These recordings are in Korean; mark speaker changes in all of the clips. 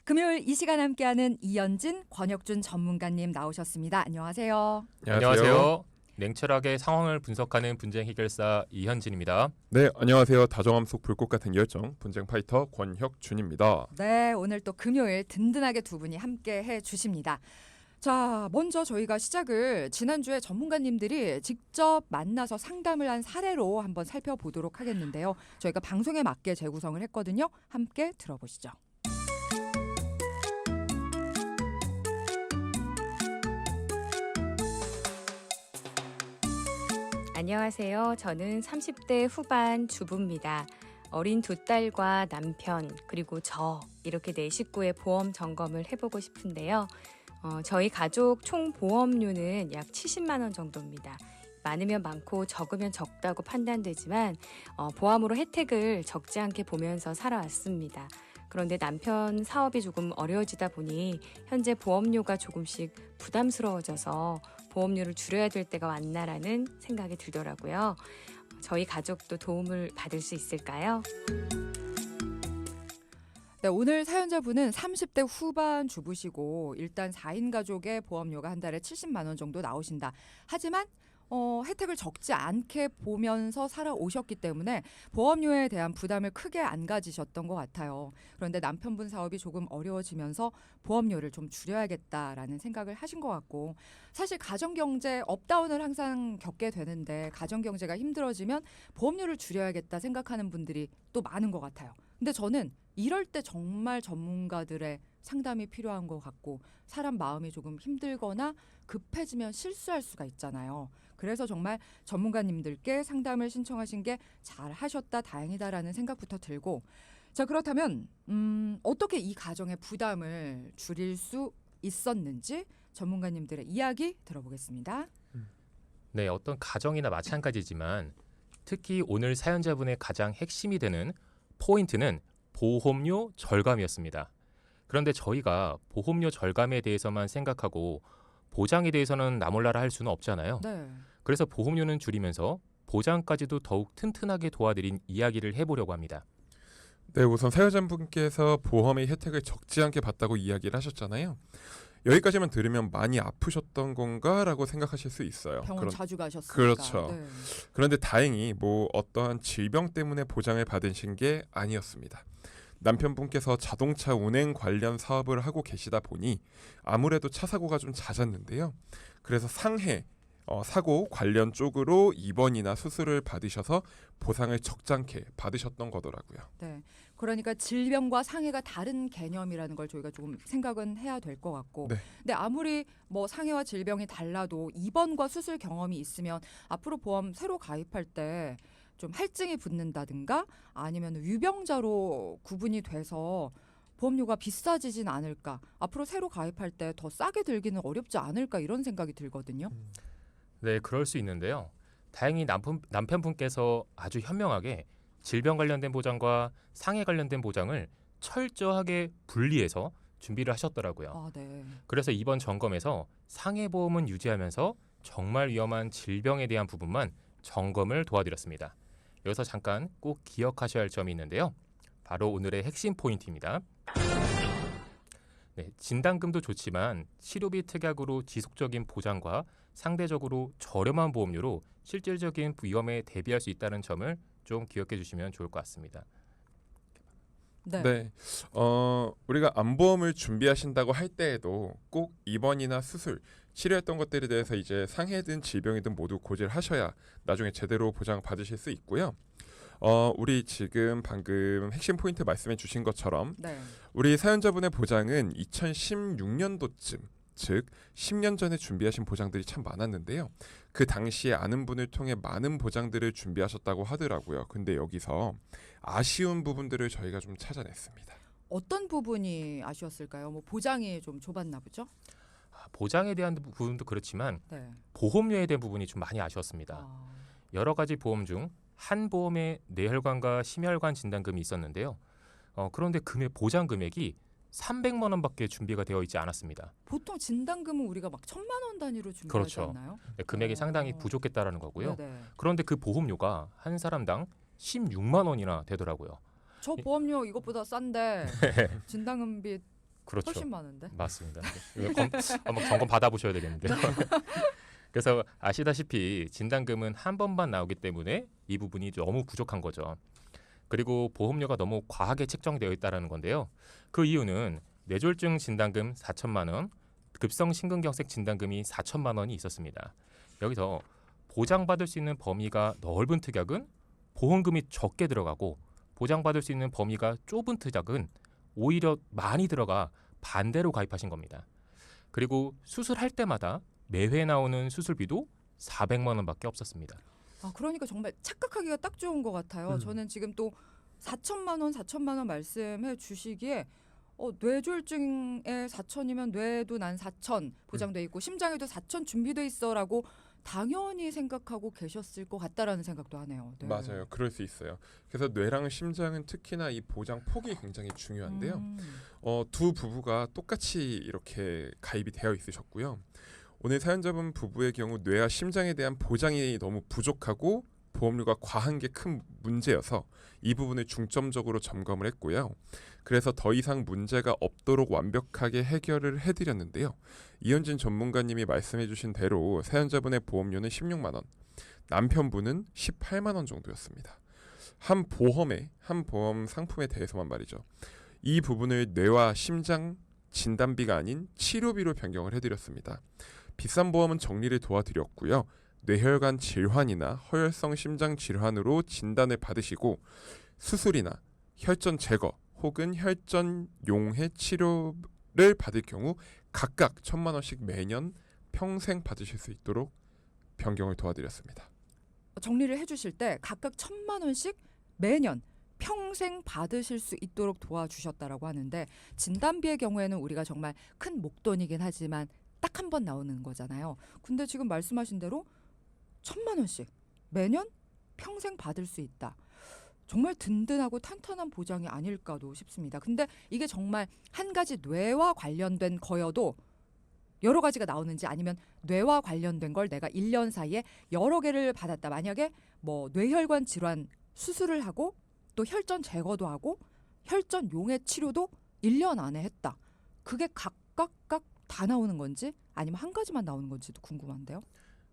Speaker 1: 금요일 이 시간 함께하는 이현진, 권혁준 전문가님 나오셨습니다. 안녕하세요.
Speaker 2: 안녕하세요. 냉철하게 상황을 분석하는 분쟁 해결사 이현진입니다.
Speaker 3: 네, 안녕하세요. 다정함 속 불꽃 같은 열정 분쟁 파이터 권혁준입니다.
Speaker 1: 네, 오늘 또 금요일 든든하게 두 분이 함께 해주십니다. 자, 먼저 저희가 시작을 지난주에 전문가님들이 직접 만나서 상담을 한 사례로 한번 살펴보도록 하겠는데요. 저희가 방송에 맞게 재구성을 했거든요. 함께 들어보시죠.
Speaker 4: 안녕하세요. 저는 30대 후반 주부입니다. 어린 두 딸과 남편 그리고 저 이렇게 네 식구의 보험 점검을 해보고 싶은데요. 저희 가족 총 보험료는 약 70만 원 정도입니다. 많으면 많고 적으면 적다고 판단되지만 보험으로 혜택을 적지 않게 보면서 살아왔습니다. 그런데 남편 사업이 조금 어려워지다 보니 현재 보험료가 조금씩 부담스러워져서 보험료를 줄여야 될 때가 왔나라는 생각이 들더라고요. 저희 가족도 도움을 받을 수 있을까요?
Speaker 1: 네, 오늘 사연자분은 30대 후반 주부시고 일단 4인 가족의 보험료가 한 달에 70만 원 정도 나오신다. 하지만 혜택을 적지 않게 보면서 살아오셨기 때문에 보험료에 대한 부담을 크게 안 가지셨던 것 같아요. 그런데 남편분 사업이 조금 어려워지면서 보험료를 좀 줄여야겠다라는 생각을 하신 것 같고, 사실 가정경제 업다운을 항상 겪게 되는데 가정경제가 힘들어지면 보험료를 줄여야겠다 생각하는 분들이 또 많은 것 같아요. 근데 저는 이럴 때 정말 전문가들의 상담이 필요한 것 같고, 사람 마음이 조금 힘들거나 급해지면 실수할 수가 있잖아요. 그래서 정말 전문가님들께 상담을 신청하신 게 잘하셨다, 다행이다라는 생각부터 들고, 자, 그렇다면 어떻게 이 가정의 부담을 줄일 수 있었는지 전문가님들의 이야기 들어보겠습니다.
Speaker 2: 네, 어떤 가정이나 마찬가지지만 특히 오늘 사연자분의 가장 핵심이 되는 포인트는 보험료 절감이었습니다. 그런데 저희가 보험료 절감에 대해서만 생각하고 보장에 대해서는 나몰라라 할 수는 없잖아요.
Speaker 1: 네.
Speaker 2: 그래서 보험료는 줄이면서 보장까지도 더욱 튼튼하게 도와드린 이야기를 해보려고 합니다.
Speaker 3: 네, 우선 사연자분께서 보험의 혜택을 적지 않게 받다고 이야기를 하셨잖아요. 여기까지만 들으면 많이 아프셨던 건가라고 생각하실 수 있어요.
Speaker 1: 병원 자주 가셨으니까.
Speaker 3: 그렇죠.
Speaker 1: 네.
Speaker 3: 그런데 다행히 어떠한 질병 때문에 보장을 받으신 게 아니었습니다. 남편분께서 자동차 운행 관련 사업을 하고 계시다 보니 아무래도 차 사고가 좀 잦았는데요. 그래서 상해 사고 관련 쪽으로 입원이나 수술을 받으셔서 보상을 적잖게 받으셨던 거더라고요.
Speaker 1: 네, 그러니까 질병과 상해가 다른 개념이라는 걸 저희가 조금 생각은 해야 될 것 같고,
Speaker 3: 네.
Speaker 1: 근데 아무리 뭐 상해와 질병이 달라도 입원과 수술 경험이 있으면 앞으로 보험 새로 가입할 때 좀 할증이 붙는다든가 아니면 유병자로 구분이 돼서 보험료가 비싸지진 않을까, 앞으로 새로 가입할 때 더 싸게 들기는 어렵지 않을까, 이런 생각이 들거든요.
Speaker 2: 네, 그럴 수 있는데요. 다행히 남편분께서 아주 현명하게 질병 관련된 보장과 상해 관련된 보장을 철저하게 분리해서 준비를 하셨더라고요.
Speaker 1: 아, 네.
Speaker 2: 그래서 이번 점검에서 상해 보험은 유지하면서 정말 위험한 질병에 대한 부분만 점검을 도와드렸습니다. 여기서 잠깐 꼭 기억하셔야 할 점이 있는데요. 바로 오늘의 핵심 포인트입니다. 네, 진단금도 좋지만 치료비 특약으로 지속적인 보장과 상대적으로 저렴한 보험료로 실질적인 위험에 대비할 수 있다는 점을 좀 기억해 주시면 좋을 것 같습니다.
Speaker 1: 네.
Speaker 3: 우리가 암보험을 준비하신다고 할 때에도 꼭 입원이나 수술, 치료했던 것들에 대해서 이제 상해든 질병이든 모두 고지를 하셔야 나중에 제대로 보장 받으실 수 있고요. 우리 지금 방금 핵심 포인트 말씀해 주신 것처럼
Speaker 1: 네.
Speaker 3: 우리 사연자분의 보장은 2016년도쯤, 즉 10년 전에 준비하신 보장들이 참 많았는데요. 그 당시에 아는 분을 통해 많은 보장들을 준비하셨다고 하더라고요. 근데 여기서 아쉬운 부분들을 저희가 좀 찾아냈습니다.
Speaker 1: 어떤 부분이 아쉬웠을까요? 뭐 보장이 좀 좁았나 보죠?
Speaker 2: 보장에 대한 부분도 그렇지만
Speaker 1: 네.
Speaker 2: 보험료에 대한 부분이 좀 많이 아쉬웠습니다.
Speaker 1: 아,
Speaker 2: 여러 가지 보험 중 한 보험에 뇌혈관과 심혈관 진단금이 있었는데요. 그런데 보장 금액이 300만 원밖에 준비가 되어 있지 않았습니다.
Speaker 1: 보통 진단금은 우리가 막 1,000만 원 단위로 준비하지
Speaker 2: 그렇죠.
Speaker 1: 않나요?
Speaker 2: 네, 금액이 상당히 부족했다라는 거고요.
Speaker 1: 네네.
Speaker 2: 그런데 그 보험료가 한 사람당 16만 원이나 되더라고요.
Speaker 1: 저 보험료 이것보다 싼데 진단금비
Speaker 2: 그렇죠.
Speaker 1: 훨씬 많은데.
Speaker 2: 맞습니다. 이거 한번 점검 받아보셔야 되겠는데요. 그래서 아시다시피 진단금은 한 번만 나오기 때문에 이 부분이 너무 부족한 거죠. 그리고 보험료가 너무 과하게 책정되어 있다는 건데요. 그 이유는 뇌졸중 진단금 4천만 원, 급성 심근경색 진단금이 4천만 원이 있었습니다. 여기서 보장받을 수 있는 범위가 넓은 특약은 보험금이 적게 들어가고 보장받을 수 있는 범위가 좁은 특약은 오히려 많이 들어가 반대로 가입하신 겁니다. 그리고 수술할 때마다 매회 나오는 수술비도 400만 원밖에 없었습니다.
Speaker 1: 아, 그러니까 정말 착각하기가 딱 좋은 것 같아요. 저는 지금 또 4천만 원 말씀해 주시기에 뇌졸중에 4천이면 뇌도 난 4천 보장돼 있고 심장에도 4천 준비돼 있어라고 당연히 생각하고 계셨을 것 같다라는 생각도 하네요. 네.
Speaker 3: 맞아요. 그럴 수 있어요. 그래서 뇌랑 심장은 특히나 이 보장 폭이 굉장히 중요한데요. 두 부부가 똑같이 이렇게 가입이 되어 있으셨고요. 오늘 사연자분 부부의 경우 뇌와 심장에 대한 보장이 너무 부족하고 보험료가 과한 게 큰 문제여서 이 부분을 중점적으로 점검을 했고요. 그래서 더 이상 문제가 없도록 완벽하게 해결을 해드렸는데요. 이현진 전문가님이 말씀해주신 대로 사연자분의 보험료는 16만 원, 남편분은 18만 원 정도였습니다. 한 보험 상품에 대해서만 말이죠. 이 부분을 뇌와 심장 진단비가 아닌 치료비로 변경을 해드렸습니다. 비싼 보험은 정리를 도와드렸고요. 뇌혈관 질환이나 허혈성 심장 질환으로 진단을 받으시고 수술이나 혈전 제거 혹은 혈전 용해 치료를 받을 경우 각각 1,000만 원씩 매년 평생 받으실 수 있도록 변경을 도와드렸습니다.
Speaker 1: 정리를 해주실 때 각각 1,000만 원씩 매년 평생 받으실 수 있도록 도와주셨다라고 하는데 진단비의 경우에는 우리가 정말 큰 목돈이긴 하지만 딱 한 번 나오는 거잖아요. 근데 지금 말씀하신 대로 1,000만 원씩 매년 평생 받을 수 있다. 정말 든든하고 탄탄한 보장이 아닐까도 싶습니다. 근데 이게 정말 한 가지 뇌와 관련된 거여도 여러 가지가 나오는지 아니면 뇌와 관련된 걸 내가 1년 사이에 여러 개를 받았다. 만약에 뭐 뇌혈관 질환 수술을 하고 또 혈전 제거도 하고 혈전 용해 치료도 1년 안에 했다. 그게 각각 다 나오는 건지 아니면 한 가지만 나오는 건지도 궁금한데요.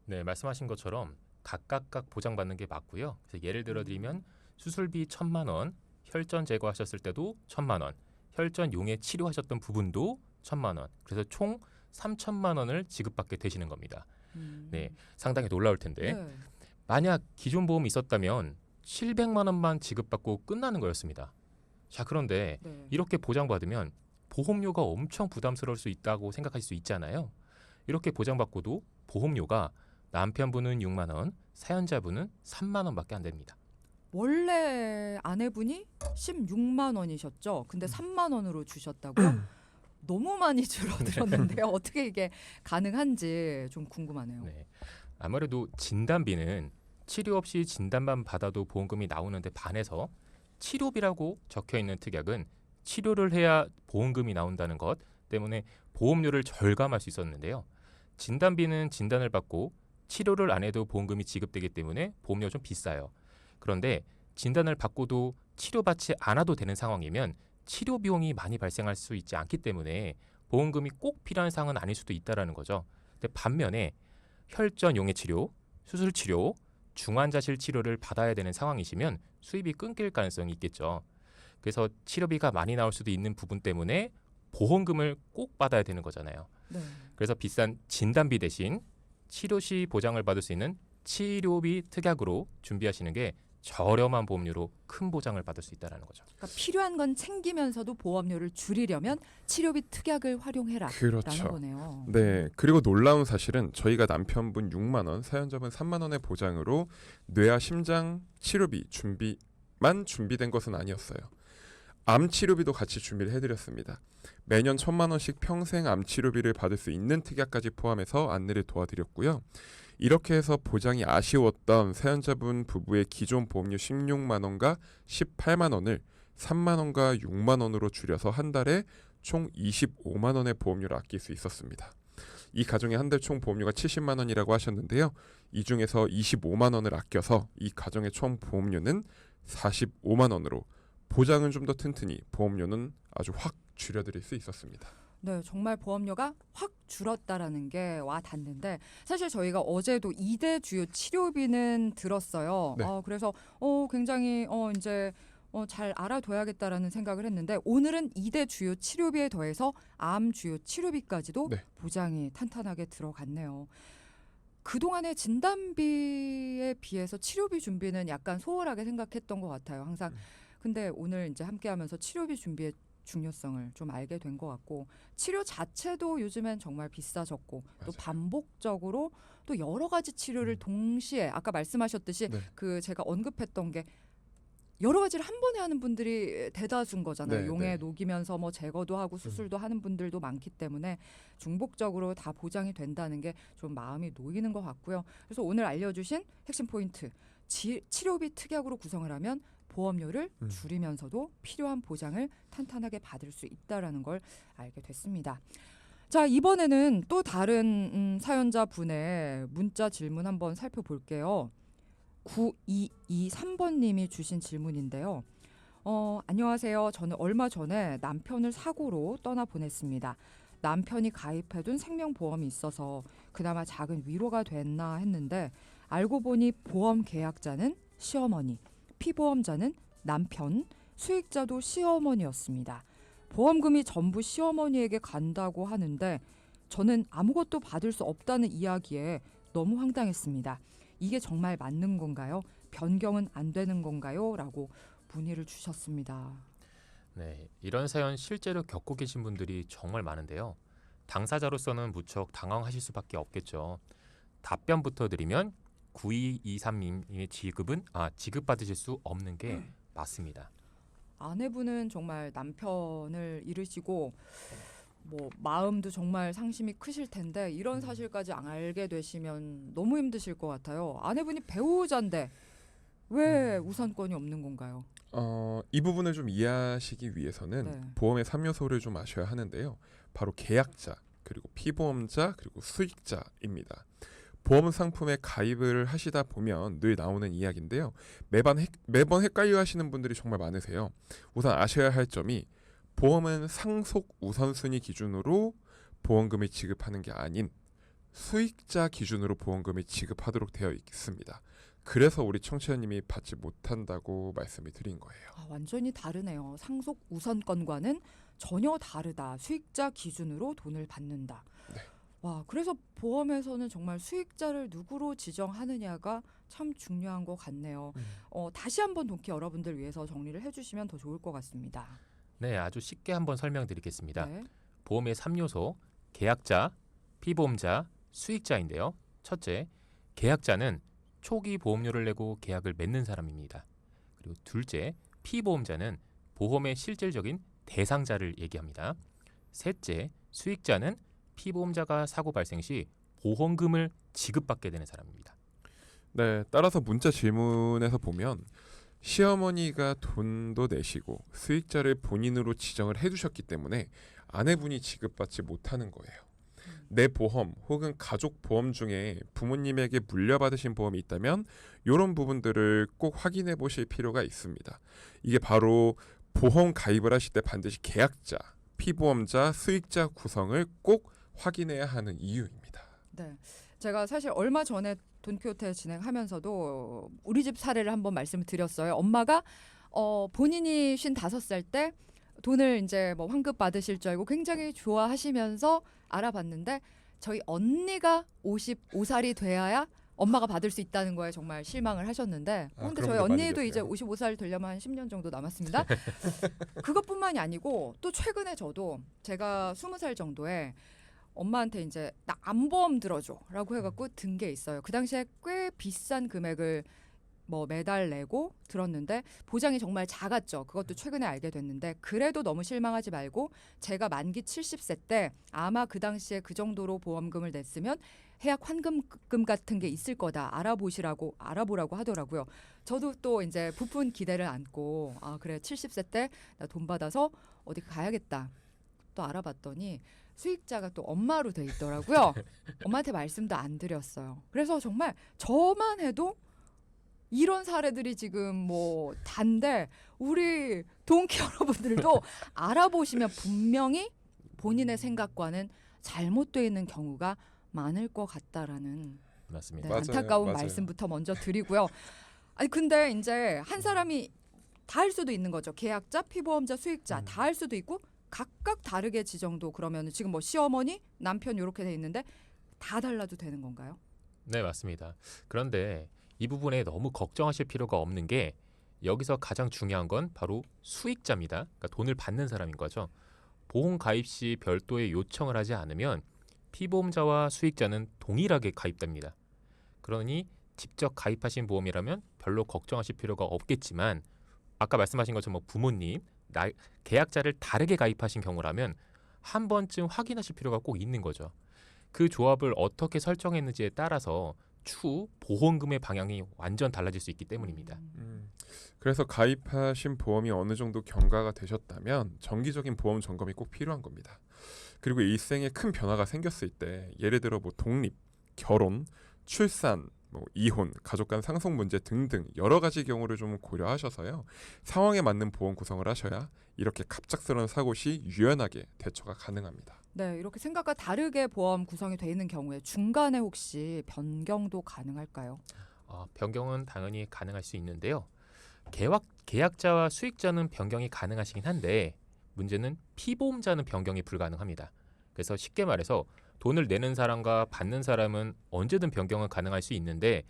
Speaker 2: 네, 말씀하신 것처럼 각각 보장받는 게 맞고요. 그래서 예를 들어드리면 수술비 1,000만 원, 혈전 제거하셨을 때도 1,000만 원, 혈전 용해 치료하셨던 부분도 1,000만 원. 그래서 총 3,000만 원을 지급받게 되시는 겁니다. 네, 상당히 놀라울 텐데
Speaker 1: 네.
Speaker 2: 만약 기존 보험이 있었다면 700만 원만 지급받고 끝나는 거였습니다. 자, 그런데
Speaker 1: 네.
Speaker 2: 이렇게 보장받으면 보험료가 엄청 부담스러울 수 있다고 생각하실 수 있잖아요. 이렇게 보장받고도 보험료가 남편분은 6만 원, 사연자분은 3만 원밖에 안 됩니다.
Speaker 1: 원래 아내분이 16만 원이셨죠. 근데 3만 원으로 주셨다고요? 너무 많이 줄어들었는데요. 어떻게 이게 가능한지 좀 궁금하네요.
Speaker 2: 네. 아무래도 진단비는 치료 없이 진단만 받아도 보험금이 나오는데 반해서 치료비라고 적혀 있는 특약은 치료를 해야 보험금이 나온다는 것 때문에 보험료를 절감할 수 있었는데요. 진단비는 진단을 받고 치료를 안 해도 보험금이 지급되기 때문에 보험료가 좀 비싸요. 그런데 진단을 받고도 치료받지 않아도 되는 상황이면 치료 비용이 많이 발생할 수 있지 않기 때문에 보험금이 꼭 필요한 상황은 아닐 수도 있다는 거죠. 근데 반면에 혈전 용해 치료, 수술 치료, 중환자실 치료를 받아야 되는 상황이시면 수입이 끊길 가능성이 있겠죠. 그래서 치료비가 많이 나올 수도 있는 부분 때문에 보험금을 꼭 받아야 되는 거잖아요.
Speaker 1: 네.
Speaker 2: 그래서 비싼 진단비 대신 치료 시 보장을 받을 수 있는 치료비 특약으로 준비하시는 게 저렴한 보험료로 큰 보장을 받을 수 있다는 거죠.
Speaker 1: 그러니까 필요한 건 챙기면서도 보험료를 줄이려면 치료비 특약을 활용해라라는
Speaker 3: 그렇죠.
Speaker 1: 거네요.
Speaker 3: 네, 그리고 놀라운 사실은 저희가 남편분 6만 원, 사연자분 3만 원의 보장으로 뇌와 심장 치료비 준비된 것은 아니었어요. 암 치료비도 같이 준비를 해드렸습니다. 매년 1,000만 원씩 평생 암 치료비를 받을 수 있는 특약까지 포함해서 안내를 도와드렸고요. 이렇게 해서 보장이 아쉬웠던 사연자분 부부의 기존 보험료 16만 원과 18만 원을 3만 원과 6만 원으로 줄여서 한 달에 총 25만 원의 보험료를 아낄 수 있었습니다. 이 가정의 한 달 총 보험료가 70만 원이라고 하셨는데요. 이 중에서 25만 원을 아껴서 이 가정의 총 보험료는 45만 원으로 보장은 좀 더 튼튼히 보험료는 아주 확 줄여드릴 수 있었습니다.
Speaker 1: 네, 정말 보험료가 확 줄었다라는 게 와 닿는데 사실 저희가 어제도 2대 주요 치료비는 들었어요.
Speaker 3: 네.
Speaker 1: 그래서 굉장히 이제 잘 알아둬야겠다라는 생각을 했는데 오늘은 2대 주요 치료비에 더해서 암 주요 치료비까지도
Speaker 3: 네.
Speaker 1: 보장이 탄탄하게 들어갔네요. 그동안의 진단비에 비해서 치료비 준비는 약간 소홀하게 생각했던 것 같아요. 항상. 근데 오늘 이제 함께하면서 치료비 준비의 중요성을 좀 알게 된 것 같고 치료 자체도 요즘엔 정말 비싸졌고 또
Speaker 3: 맞아요.
Speaker 1: 반복적으로 또 여러 가지 치료를 동시에 아까 말씀하셨듯이
Speaker 3: 네.
Speaker 1: 그 제가 언급했던 게 여러 가지를 한 번에 하는 분들이 대다수인 거잖아요.
Speaker 3: 네,
Speaker 1: 용에
Speaker 3: 네.
Speaker 1: 녹이면서 뭐 제거도 하고 수술도 하는 분들도 많기 때문에 중복적으로 다 보장이 된다는 게 좀 마음이 놓이는 것 같고요. 그래서 오늘 알려주신 핵심 포인트 치료비 특약으로 구성을 하면 보험료를 줄이면서도 필요한 보장을 탄탄하게 받을 수 있다라는 걸 알게 됐습니다. 자, 이번에는 또 다른 사연자 분의 문자 질문 한번 살펴볼게요. 9223번님이 주신 질문인데요. 안녕하세요. 저는 얼마 전에 남편을 사고로 떠나보냈습니다. 남편이 가입해둔 생명보험이 있어서 그나마 작은 위로가 됐나 했는데 알고 보니 보험 계약자는 시어머니, 피보험자는 남편, 수익자도 시어머니였습니다. 보험금이 전부 시어머니에게 간다고 하는데 저는 아무것도 받을 수 없다는 이야기에 너무 황당했습니다. 이게 정말 맞는 건가요? 변경은 안 되는 건가요? 라고 문의를 주셨습니다.
Speaker 2: 네, 이런 사연 실제로 겪고 계신 분들이 정말 많은데요. 당사자로서는 무척 당황하실 수밖에 없겠죠. 답변부터 드리면 9223님의 지급받으실 수 없는 게 맞습니다.
Speaker 1: 아내분은 정말 남편을 잃으시고 뭐 마음도 정말 상심이 크실 텐데 이런 사실까지 알게 되시면 너무 힘드실 것 같아요. 아내분이 배우자인데 왜 우선권이 없는 건가요?
Speaker 3: 이 부분을 좀 이해하시기 위해서는
Speaker 1: 네.
Speaker 3: 보험의 3요소를 좀 아셔야 하는데요. 바로 계약자, 그리고 피보험자, 그리고 수익자입니다. 보험 상품에 가입을 하시다 보면 늘 나오는 이야기인데요. 매번 헷갈려 하시는 분들이 정말 많으세요. 우선 아셔야 할 점이 보험은 상속 우선순위 기준으로 보험금을 지급하는 게 아닌 수익자 기준으로 보험금을 지급하도록 되어 있습니다. 그래서 우리 청취자님이 받지 못한다고 말씀을 드린 거예요.
Speaker 1: 완전히 다르네요. 상속 우선권과는 전혀 다르다. 수익자 기준으로 돈을 받는다.
Speaker 3: 네.
Speaker 1: 와, 그래서 보험에서는 정말 수익자를 누구로 지정하느냐가 참 중요한 것 같네요. 다시 한번 동키 여러분들 위해서 정리를 해주시면 더 좋을 것 같습니다.
Speaker 2: 네, 아주 쉽게 한번 설명드리겠습니다.
Speaker 1: 네.
Speaker 2: 보험의 3요소, 계약자, 피보험자, 수익자인데요. 첫째, 계약자는 초기 보험료를 내고 계약을 맺는 사람입니다. 그리고 둘째, 피보험자는 보험의 실질적인 대상자를 얘기합니다. 셋째, 수익자는 피보험자가 사고 발생 시 보험금을 지급받게 되는 사람입니다.
Speaker 3: 네, 따라서 문자 질문에서 보면 시어머니가 돈도 내시고 수익자를 본인으로 지정을 해두셨기 때문에 아내분이 지급받지 못하는 거예요. 내 보험 혹은 가족 보험 중에 부모님에게 물려받으신 보험이 있다면 이런 부분들을 꼭 확인해 보실 필요가 있습니다. 이게 바로 보험 가입을 하실 때 반드시 계약자, 피보험자, 수익자 구성을 꼭 확인해야 하는 이유입니다.
Speaker 1: 네. 제가 사실 얼마 전에 돈키호테 진행하면서도 우리 집 사례를 한번 말씀을 드렸어요. 엄마가 본인이 55살 때 돈을 이제 뭐 환급 받으실 줄 알고 굉장히 좋아하시면서 알아봤는데 저희 언니가 55살이 돼야 엄마가 받을 수 있다는 거에 정말 실망을 하셨는데 근데
Speaker 3: 그런
Speaker 1: 저희
Speaker 3: 분들 많이
Speaker 1: 언니도 이제
Speaker 3: 계세요.
Speaker 1: 55살 되려면 한 10년 정도 남았습니다. 그것뿐만이 아니고 또 최근에 저도 제가 20살 정도에 엄마한테 이제 나 암보험 들어줘라고 해갖고 든 게 있어요. 그 당시에 꽤 비싼 금액을 뭐 매달 내고 들었는데 보장이 정말 작았죠. 그것도 최근에 알게 됐는데 그래도 너무 실망하지 말고 제가 만기 70세 때 아마 그 당시에 그 정도로 보험금을 냈으면 해약 환급금 같은 게 있을 거다. 알아보라고 하더라고요. 저도 또 이제 부푼 기대를 안고 그래 70세 때 나 돈 받아서 어디 가야겠다. 또 알아봤더니 수익자가 또 엄마로 돼 있더라고요. 엄마한테 말씀도 안 드렸어요. 그래서 정말 저만 해도 이런 사례들이 지금 뭐 단데 우리 동키 여러분들도 알아보시면 분명히 본인의 생각과는 잘못되어 있는 경우가 많을 것 같다라는
Speaker 2: 맞습니다.
Speaker 1: 네,
Speaker 3: 맞아요,
Speaker 1: 안타까운
Speaker 3: 맞아요.
Speaker 1: 말씀부터 먼저 드리고요. 아니 근데 이제 한 사람이 다 할 수도 있는 거죠. 계약자, 피보험자, 수익자 다 할 수도 있고 각각 다르게 지정도 그러면 지금 뭐 시어머니, 남편 이렇게 돼 있는데 다 달라도 되는 건가요?
Speaker 2: 네, 맞습니다. 그런데 이 부분에 너무 걱정하실 필요가 없는 게 여기서 가장 중요한 건 바로 수익자입니다. 그러니까 돈을 받는 사람인 거죠. 보험 가입 시 별도의 요청을 하지 않으면 피보험자와 수익자는 동일하게 가입됩니다. 그러니 직접 가입하신 보험이라면 별로 걱정하실 필요가 없겠지만 아까 말씀하신 것처럼 뭐 부모님, 계약자를 다르게 가입하신 경우라면 한 번쯤 확인하실 필요가 꼭 있는 거죠. 그 조합을 어떻게 설정했는지에 따라서 추후 보험금의 방향이 완전 달라질 수 있기 때문입니다.
Speaker 3: 그래서 가입하신 보험이 어느 정도 경과가 되셨다면 정기적인 보험 점검이 꼭 필요한 겁니다. 그리고 일생에 큰 변화가 생겼을 때 예를 들어 뭐 독립, 결혼, 출산, 뭐 이혼, 가족 간 상속 문제 등등 여러 가지 경우를 좀 고려하셔서요. 상황에 맞는 보험 구성을 하셔야 이렇게 갑작스러운 사고 시 유연하게 대처가 가능합니다.
Speaker 1: 네, 이렇게 생각과 다르게 보험 구성이 돼 있는 경우에 중간에 혹시 변경도 가능할까요?
Speaker 2: 변경은 당연히 가능할 수 있는데요. 계약자와 수익자는 변경이 가능하시긴 한데 문제는 피보험자는 변경이 불가능합니다. 그래서 쉽게 말해서 돈을 내는 사람과 받는 사람은 언제든 변경은 가능할 수 있는데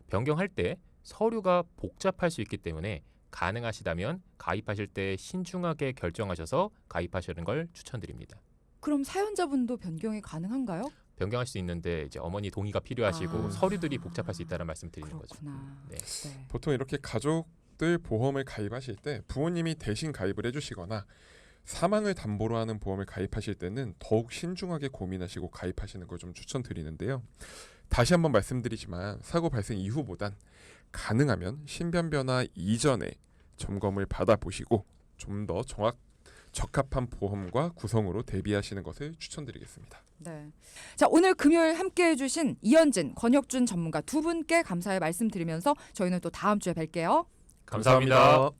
Speaker 2: 변경할 때 서류가 복잡할 수 있기 때문에 가능하시다면 가입하실 때 신중하게 결정하셔서 가입하시는 걸 추천드립니다.
Speaker 1: 그럼 사연자분도 변경이 가능한가요?
Speaker 2: 변경할 수 있는데 이제 어머니 동의가 필요하시고
Speaker 1: 아.
Speaker 2: 서류들이 복잡할 수 있다는 말씀 드리는 거죠.
Speaker 1: 그렇구나.
Speaker 2: 네.
Speaker 1: 네.
Speaker 3: 보통 이렇게 가족들 보험을 가입하실 때 부모님이 대신 가입을 해주시거나 사망을 담보로 하는 보험을 가입하실 때는 더욱 신중하게 고민하시고 가입하시는 걸 좀 추천드리는데요. 다시 한번 말씀드리지만 사고 발생 이후보단 가능하면 신변 변화 이전에 점검을 받아보시고 좀 더 적합한 보험과 구성으로 대비하시는 것을 추천드리겠습니다.
Speaker 1: 네. 자, 오늘 금요일 함께해 주신 이현진, 권혁준 전문가 두 분께 감사의 말씀 드리면서 저희는 또 다음 주에 뵐게요.
Speaker 2: 감사합니다.